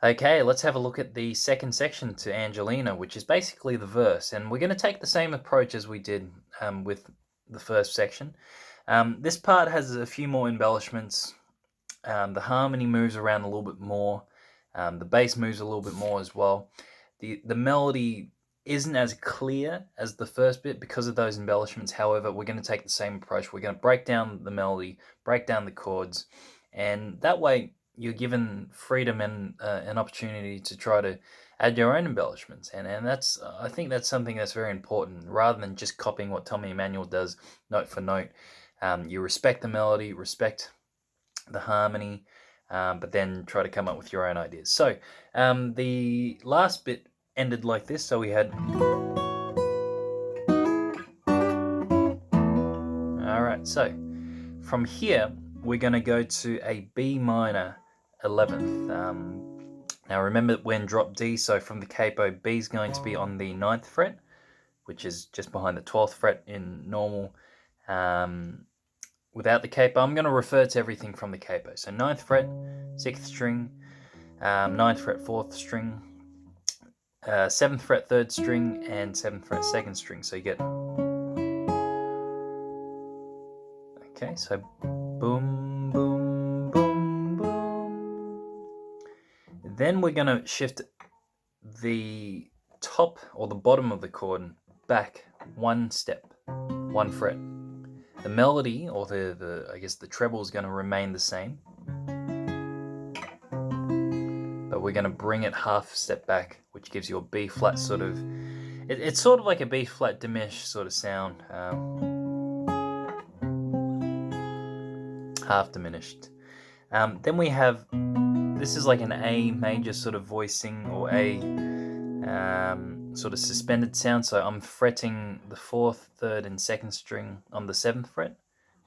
Okay, let's have a look at the second section to Angelina, which is basically the verse. And we're going to take the same approach as we did with the first section. This part has a few more embellishments. The harmony moves around a little bit more. The bass moves a little bit more as well. The melody isn't as clear as the first bit because of those embellishments. However, we're going to take the same approach. We're going to break down the melody, break down the chords, and that way you're given freedom and an opportunity to try to add your own embellishments. And that's I think that's something that's very important. Rather than just copying what Tommy Emmanuel does note for note, you respect the melody, respect the harmony, but then try to come up with your own ideas. So the last bit ended like this. So we had. Alright, so from here we're going to go to a B minor 11th. Now remember we're in drop D, so from the capo, B is going to be on the 9th fret, which is just behind the 12th fret in normal. Without the capo, I'm going to refer to everything from the capo. So 9th fret, 6th string, 9th fret, 4th string, 7th fret, 3rd string, and 7th fret, 2nd string. So you get. Okay, so boom, boom, boom, boom. Then we're going to shift the top or the bottom of the chord back one step, one fret. The melody, or I guess the treble, is going to remain the same, but we're going to bring it half a step back, which gives you a B flat sort of. It's sort of like a B flat diminished sort of sound, half diminished. Then we have, this is like an A major sort of voicing, or A sort of suspended sound. So I'm fretting the 4th, 3rd, and 2nd string on the 7th fret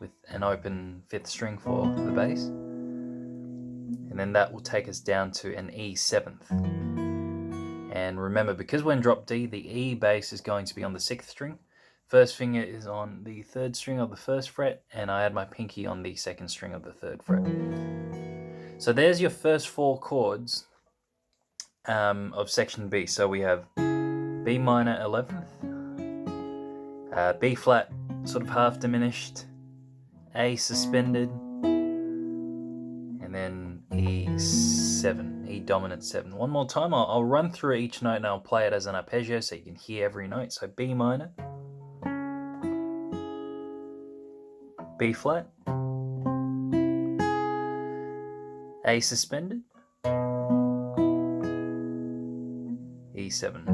with an open 5th string for the bass. And then that will take us down to an E 7th. And remember, because we're in drop D, the E bass is going to be on the 6th string. First finger is on the 3rd string of the 1st fret, and I add my pinky on the 2nd string of the 3rd fret. So there's your first 4 chords of section B. So we have B minor 11th, B flat sort of half diminished, A suspended, and then E7, E dominant 7. One more time, I'll run through each note and I'll play it as an arpeggio so you can hear every note. So B minor, B flat, A suspended, E7.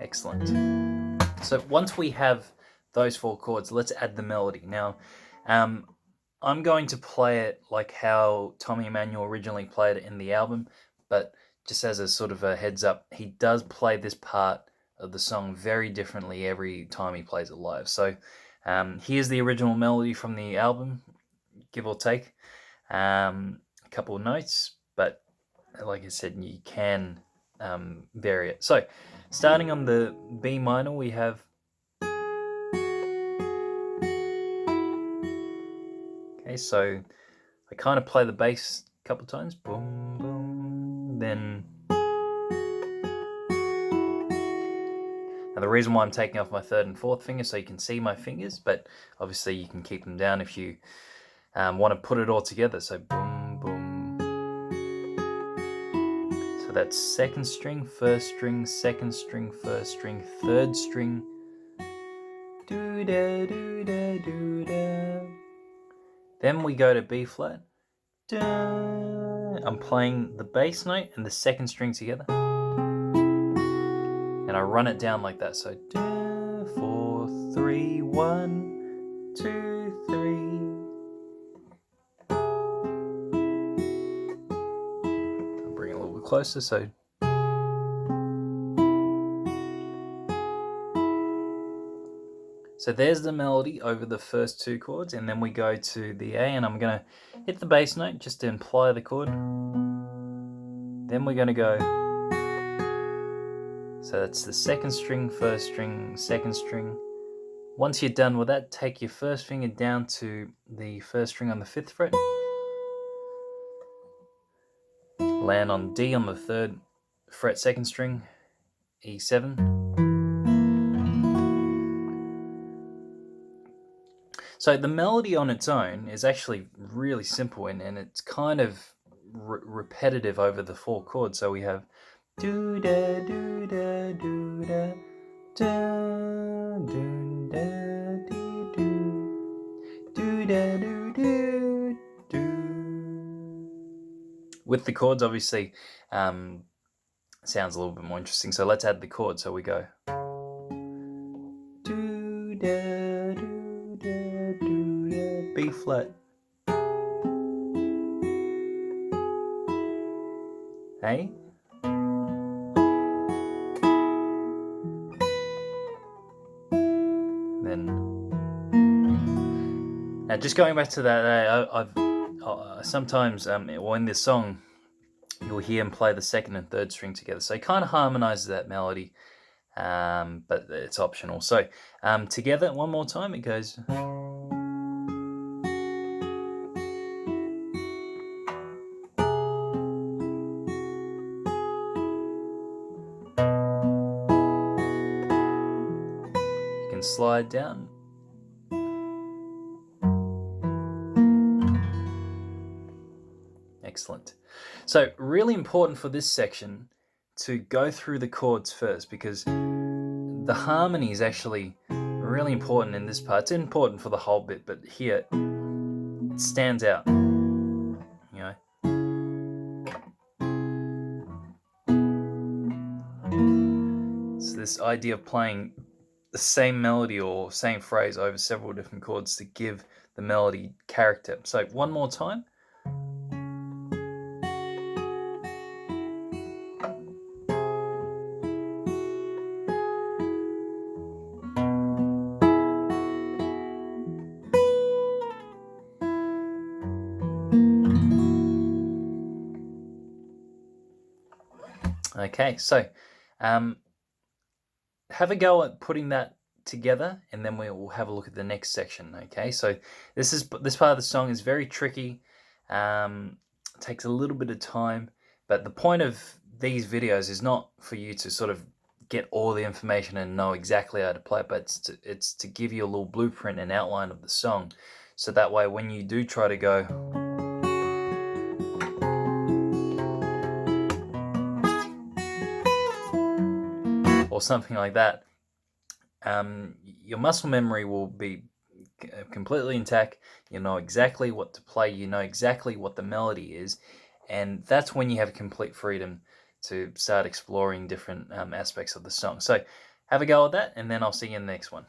Excellent. So once we have those 4 chords, let's add the melody. Now, I'm going to play it like how Tommy Emmanuel originally played it in the album, but just as a sort of a heads up, he does play this part of the song very differently every time he plays it live. So here's the original melody from the album, give or take a couple of notes, but like I said, you can vary it. So starting on the B minor, we have. Okay, so I kind of play the bass a couple of times, boom, boom, then. Now the reason why I'm taking off my 3rd and 4th finger so you can see my fingers, but obviously you can keep them down if you want to put it all together. So boom, boom. So that's 2nd string, 1st string, 2nd string, 1st string, 3rd string. Do da do da do da. Then we go to B flat. Da. I'm playing the bass note and the 2nd string together. And I run it down like that. So 4, 3, 1, 2, 3. I'll bring it a little bit closer. So there's the melody over the first 2 chords, and then we go to the A, and I'm going to hit the bass note just to imply the chord. Then we're going to go. So that's the 2nd string, 1st string, 2nd string. Once you're done with that, take your 1st finger down to the 1st string on the 5th fret. land on D on the 3rd fret 2nd string, E7. So the melody on its own is actually really simple, and it's kind of repetitive over the 4 chords. So we have do da do da do da da do da do do da do do do. With the chords, obviously, sounds a little bit more interesting. So let's add the chords. So we go do da do da do da, B flat, A, then now just going back to that, I've sometimes in this song you'll hear him play the 2nd and 3rd string together, so he kind of harmonizes that melody, but it's optional. So together one more time, it goes. You can slide down. Excellent. So really important for this section to go through the chords first, because the harmony is actually really important in this part. It's important for the whole bit, but here it stands out. You know, so this idea of playing the same melody or same phrase over several different chords to give the melody character. So one more time. Okay, so have a go at putting that together, and then we will have a look at the next section. Okay, so this part of the song is very tricky. Takes a little bit of time, but the point of these videos is not for you to sort of get all the information and know exactly how to play it, but it's to give you a little blueprint and outline of the song, so that way when you do try to go or something like that, your muscle memory will be completely intact. You know exactly what to play, you know exactly what the melody is, and that's when you have complete freedom to start exploring different aspects of the song. So have a go at that, and then I'll see you in the next one.